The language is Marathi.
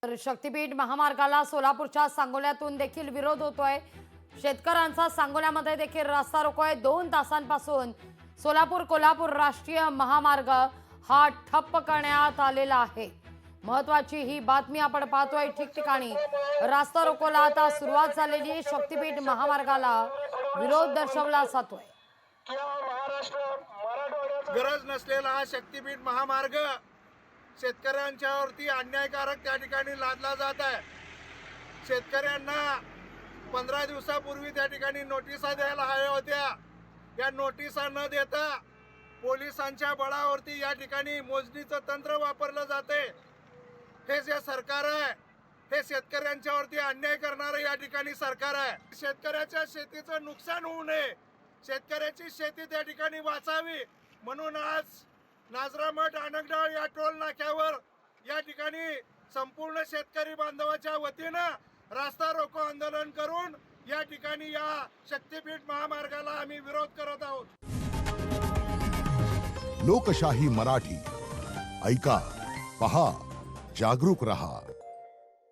तर शक्तीपीठ महामार्गाला सोलापूरच्या सांगोल्यातून देखील विरोध होतोय। शेतकऱ्यांचा सांगोल्यामध्ये देखील रास्ता रोको आहे। 2 तासांपासून सोलापूर कोल्हापूर राष्ट्रीय महामार्ग हा ठप्प करण्यात आलेला आहे। महत्त्वाची ही बातमी आपण पाहतोय। ठिकठिकाणी रास्ता रोकोला आता सुरुवात झालेली। शक्तीपीठ महामार्गाला विरोध दर्शवला जातोय। गरज नसलेला हा शक्तीपीठ महामार्ग शेतकऱ्यांच्यावरती अन्यायकारक त्या ठिकाणी लादला जात आहे। शेतकऱ्यांना 15 दिवसापूर्वी त्या ठिकाणी नोटिसा द्यायला हव्या होत्या। या नोटिसा न देता पोलिसांच्या बळावरती या ठिकाणी मोजणीचं तंत्र वापरलं जाते। हे जे सरकार आहे हे शेतकऱ्यांच्यावरती अन्याय करणारे या ठिकाणी सरकार आहे। शेतकऱ्याच्या शेतीचं नुकसान होऊ नये, शेतकऱ्याची शेती त्या ठिकाणी वाचावी म्हणून आज नाजरामठ आनंदगाव या टोल नाक्यावर या ठिकाणी संपूर्ण शेतकरी बांधवाच्या वतीनं रास्ता रोको आंदोलन करून या ठिकाणी या शक्तीपीठ महामार्गाला आम्ही विरोध करत आहोत। लोकशाही मराठी ऐका, पहा, जागरूक रहा।